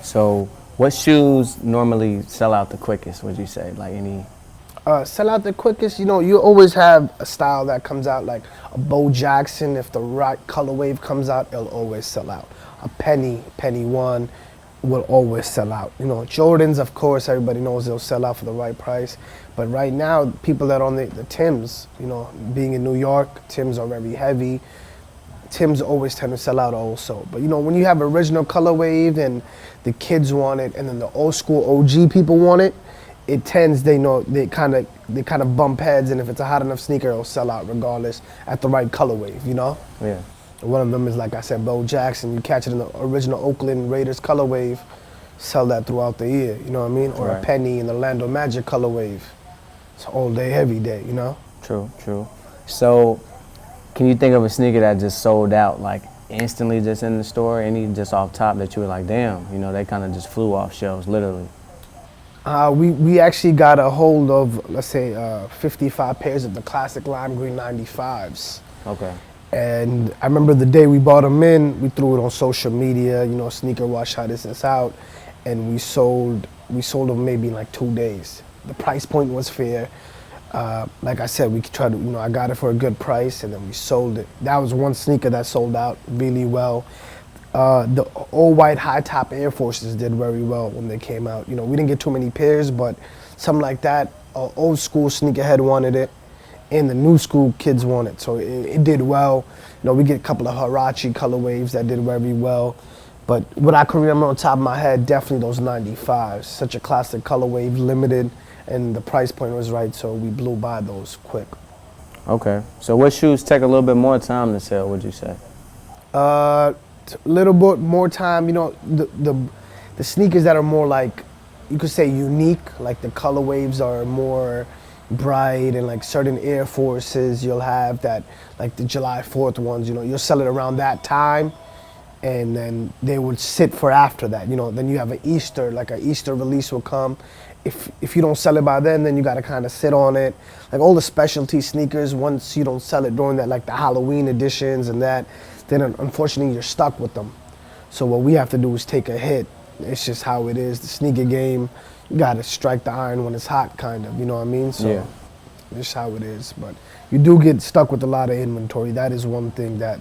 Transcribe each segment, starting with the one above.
So what shoes normally sell out the quickest, would you say? Like any? Sell out the quickest, you always have a style that comes out like a Bo Jackson. If the right color wave comes out, it'll always sell out. A Penny One will always sell out. Jordans, of course, everybody knows they'll sell out for the right price. But right now, people that are on the Tims, being in New York, Tims are very heavy. Tims always tend to sell out also. But when you have original color wave and the kids want it, and then the old school OG people want it, it tends, they kind of bump heads, and if it's a hot enough sneaker, it'll sell out regardless at the right color wave, Yeah. One of them is, like I said, Bo Jackson. You catch it in the original Oakland Raiders color wave, sell that throughout the year, you know what I mean? Or Right. a Penny in the Orlando Magic color wave. It's all day, every day, True. So can you think of a sneaker that just sold out like instantly just in the store? Any just off top that you were like, damn, they kind of just flew off shelves, literally? We actually got a hold of, let's say, 55 pairs of the classic lime green 95s. Okay. And I remember the day we bought them in, we threw it on social media, Sneaker Watch shot this out, and we sold them maybe in like 2 days. The price point was fair. Like I said, we tried to, I got it for a good price, and then we sold it. That was one sneaker that sold out really well. The all white high top Air Forces did very well when they came out. We didn't get too many pairs, but something like that, old school sneakerhead wanted it, and the new school kids want it. So it did well. We get a couple of Huarache color waves that did very well. But what I can remember on top of my head, definitely those 95s. Such a classic color wave, limited, and the price point was right, so we blew by those quick. Okay. So what shoes take a little bit more time to sell, would you say? A little bit more time, the sneakers that are more like, you could say unique, like the color waves are more bright, and like certain Air Forces you'll have that, like the July 4th ones, you'll sell it around that time, and then they would sit for after that, then you have an Easter release will come. If you don't sell it by then you got to kind of sit on it. Like all the specialty sneakers, once you don't sell it during that, like the Halloween editions and that, then unfortunately you're stuck with them. So what we have to do is take a hit. It's just how it is. The sneaker game, you got to strike the iron when it's hot, kind of, you know what I mean? So Yeah. It's how it is. But you do get stuck with a lot of inventory. That is one thing that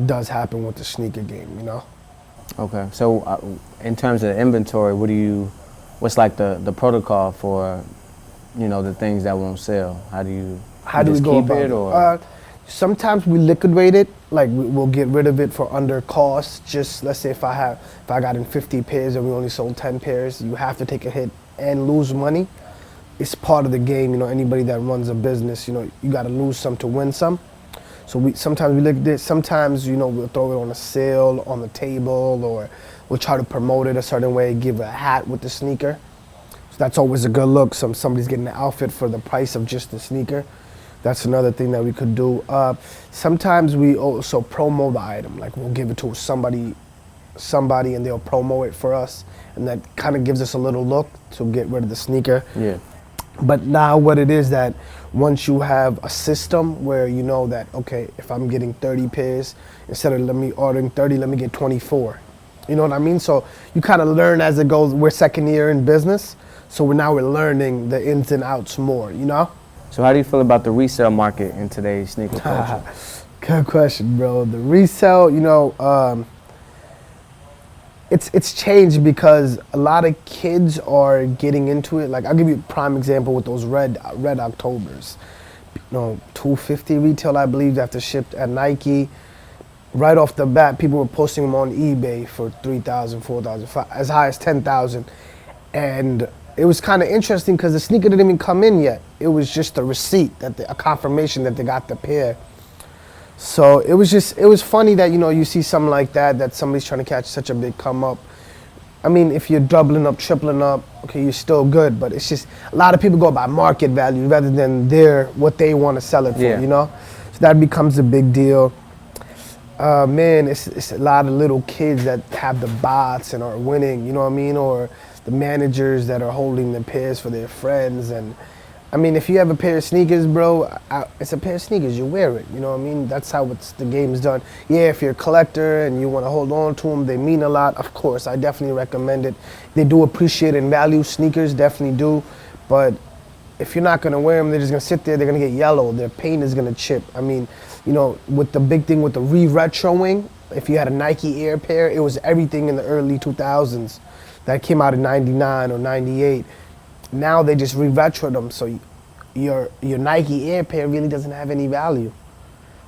does happen with the sneaker game, Okay. So in terms of inventory, what's like the protocol for, the things that won't sell? How do you we go keep about it, it? or? Sometimes we liquidate it, like we'll get rid of it for under cost. Just let's say if I got in 50 pairs and we only sold 10 pairs, you have to take a hit and lose money. It's part of the game, anybody that runs a business, you got to lose some to win some. So sometimes we liquidate, sometimes, we'll throw it on a sale on the table, or we'll try to promote it a certain way, give a hat with the sneaker. So that's always a good look. Somebody's getting an outfit for the price of just the sneaker. That's another thing that we could do. Sometimes we also promo the item, like we'll give it to somebody and they'll promo it for us, and that kind of gives us a little look to get rid of the sneaker. Yeah. But now what it is that once you have a system where you know that, okay, if I'm getting 30 pairs, instead of ordering 30, let me get 24. You know what I mean? So you kind of learn as it goes. We're second year in business, so we're learning the ins and outs more, So how do you feel about the resale market in today's sneaker culture? Good question, bro. The resale, it's changed because a lot of kids are getting into it. Like I'll give you a prime example with those red Octobers. $250 retail, I believe, they have to ship at Nike. Right off the bat, people were posting them on eBay for $3,000, $4,000, as high as $10,000, and it was kind of interesting because the sneaker didn't even come in yet. It was just a receipt, a confirmation that they got the pair. So it was funny that, you see something like that somebody's trying to catch such a big come up. I mean, if you're doubling up, tripling up, okay, you're still good, but it's just a lot of people go by market value rather than what they want to sell it for, Yeah. So that becomes a big deal. Man, it's a lot of little kids that have the bots and are winning, you know what I mean? Or the managers that are holding the pairs for their friends, and I mean, if you have a pair of sneakers, bro, it's a pair of sneakers. You wear it. You know what I mean? That's how the game's done. Yeah, if you're a collector and you want to hold on to them, they mean a lot. Of course, I definitely recommend it. They do appreciate and value sneakers, definitely do. But if you're not gonna wear them, they're just gonna sit there. They're gonna get yellow. Their paint is gonna chip. I mean, you know, with the big thing with the re-retroing, if you had a Nike Air pair, it was everything in the early 2000s that came out in '99 or '98. Now they just re-retro them, so your Nike Air pair really doesn't have any value.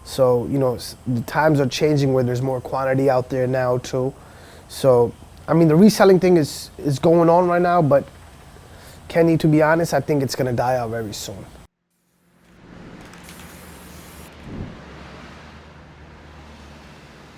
So you know the times are changing where there's more quantity out there now too. So I mean the reselling thing is going on right now, but Kenny, to be honest, I think it's gonna die out very soon.